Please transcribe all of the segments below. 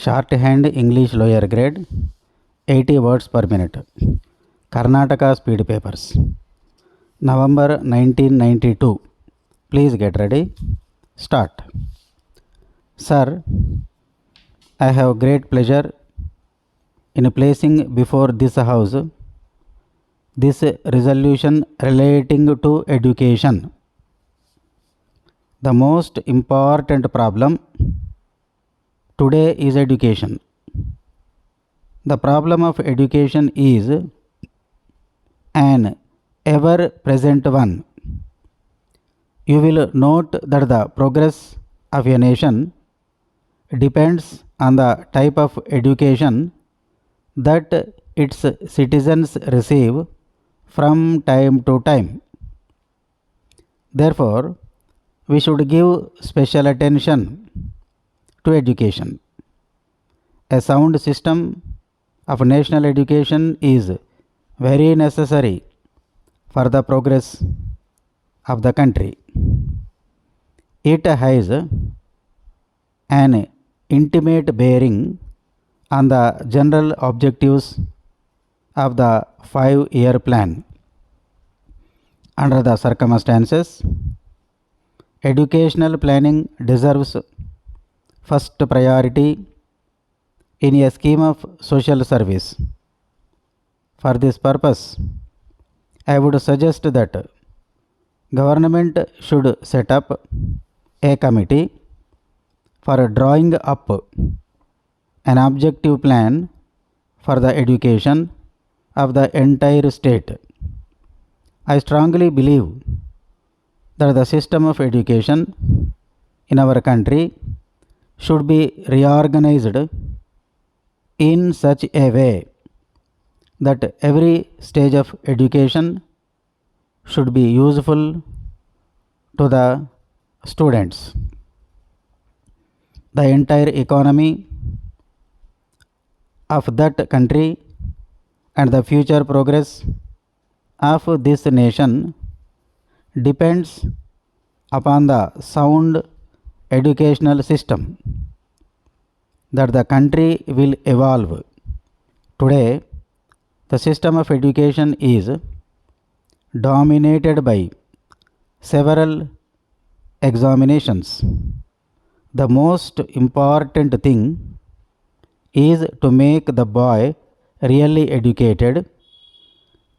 Shorthand English lower grade, 80 words per minute. Karnataka speed papers. November 1992. Please get ready. Start. Sir, I have great pleasure in placing before this house this resolution relating to education. The most important problem today is education. The problem of education is an ever present one. You will note that the progress of a nation depends on the type of education that its citizens receive from time to time. Therefore, we should give special attention to education. A sound system of national education is very necessary for the progress of the country. It has an intimate bearing on the general objectives of the 5-year plan. Under the circumstances, educational planning deserves first priority in a scheme of social service. For this purpose, I would suggest that government should set up a committee for drawing up an objective plan for the education of the entire state. I strongly believe that the system of education in our country should be reorganized in such a way that every stage of education should be useful to the students. The entire economy of that country and the future progress of this nation depends upon the sound educational system that the country will evolve. Today, the system of education is dominated by several examinations. The most important thing is to make the boy really educated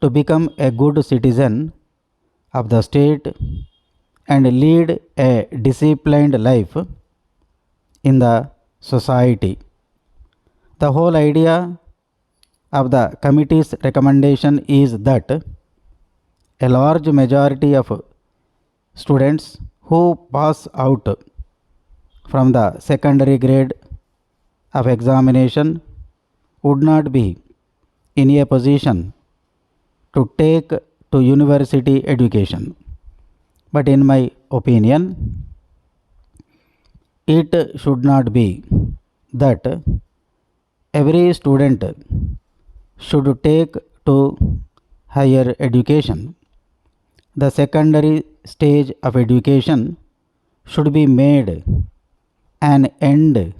to become a good citizen of the state and lead a disciplined life in the society. The whole idea of the committee's recommendation is that a large majority of students who pass out from the secondary grade of examination would not be in a position to take to university education. But in my opinion, it should not be that every student should take to higher education. The secondary stage of education should be made an end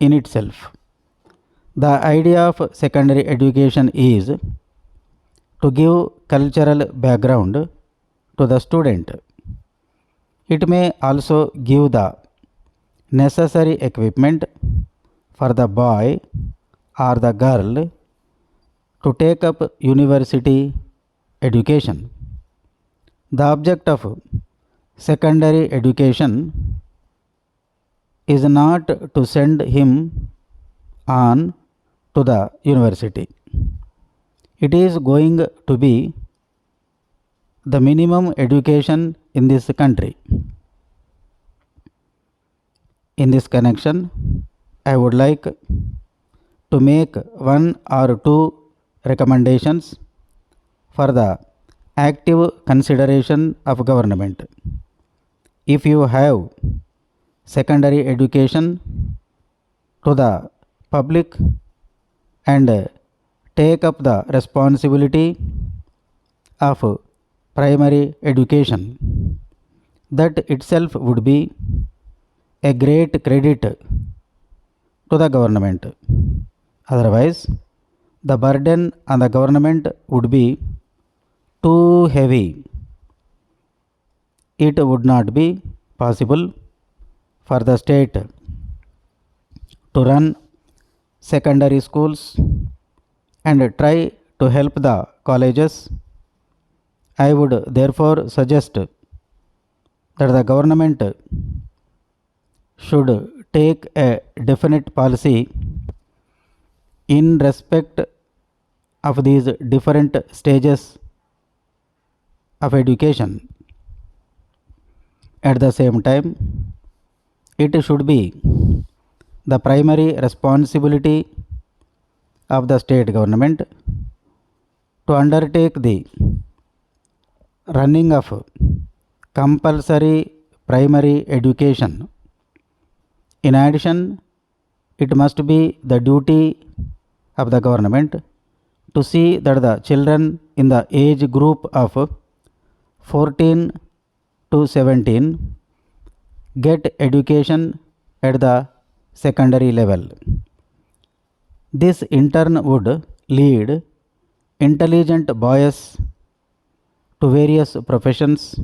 in itself. The idea of secondary education is to give cultural background to the student. It may also give the necessary equipment for the boy or the girl to take up university education. The object of secondary education is not to send him on to the university. It is going to be the minimum education in this country. In this connection, I would like to make one or two recommendations for the active consideration of government. If you have secondary education to the public and take up the responsibility of primary education, that itself would be a great credit to the government. Otherwise, the burden on the government would be too heavy. It would not be possible for the state to run secondary schools and try to help the colleges. I would therefore suggest that the government should take a definite policy in respect of these different stages of education. At the same time, it should be the primary responsibility of the state government to undertake the running of compulsory primary education. In addition, it must be the duty of the government to see that the children in the age group of 14 to 17 get education at the secondary level. This in turn would lead intelligent boys to various professions.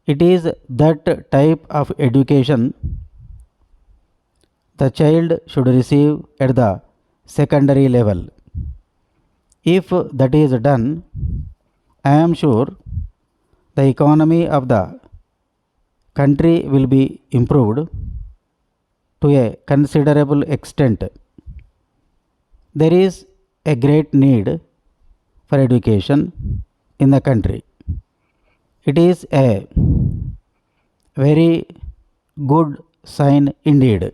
It is that type of education the child should receive at the secondary level. If that is done, I am sure the economy of the country will be improved to a considerable extent. There is a great need for education in the country. It is a very good sign indeed.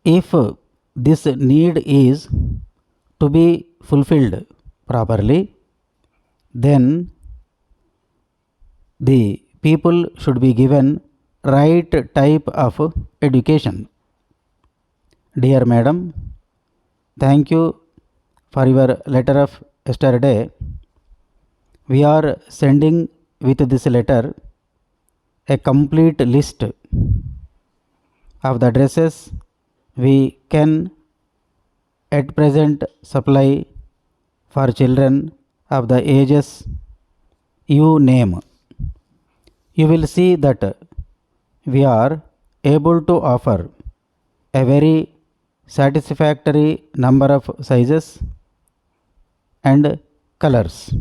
If this need is to be fulfilled properly, then the people should be given right type of education. Dear Madam, thank you for your letter of yesterday. We are sending with this letter a complete list of the dresses we can at present supply for children of the ages you name. You will see that we are able to offer a very satisfactory number of sizes and colors.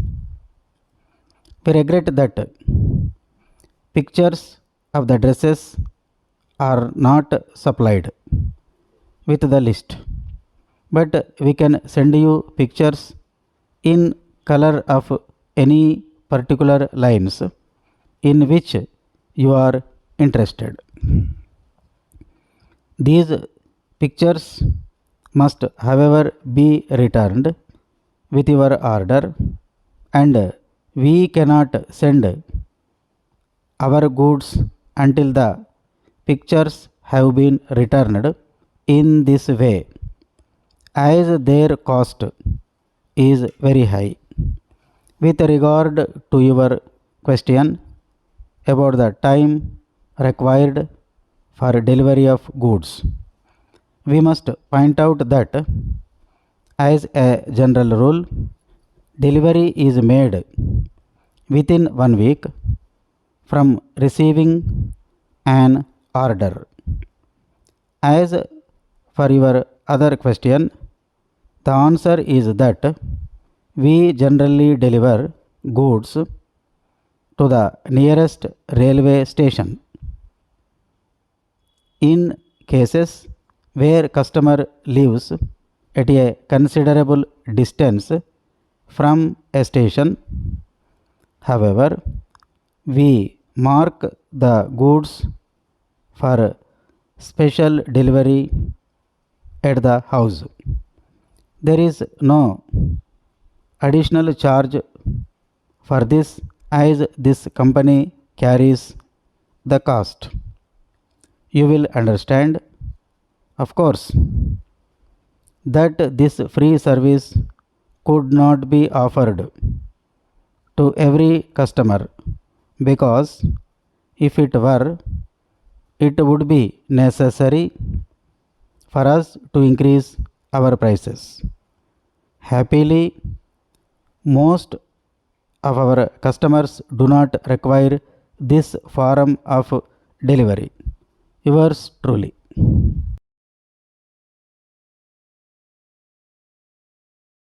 We regret that pictures of the dresses are not supplied with the list, but we can send you pictures in color of any particular lines in which you are interested. These pictures must, however, be returned with your order, and we cannot send our goods until the pictures have been returned in this way, as their cost is very high. With regard to your question about the time required for delivery of goods, we must point out that as a general rule, delivery is made within 1 week from receiving an order. As for your other question, the answer is that we generally deliver goods to the nearest railway station. In cases where customer lives at a considerable distance from a station, however, we mark the goods for special delivery at the house. There is no additional charge for this, as this company carries the cost. You will understand, of course, that this free service could not be offered to every customer, because if it were, it would be necessary for us to increase our prices. Happily, most of our customers do not require this form of delivery. Yours truly.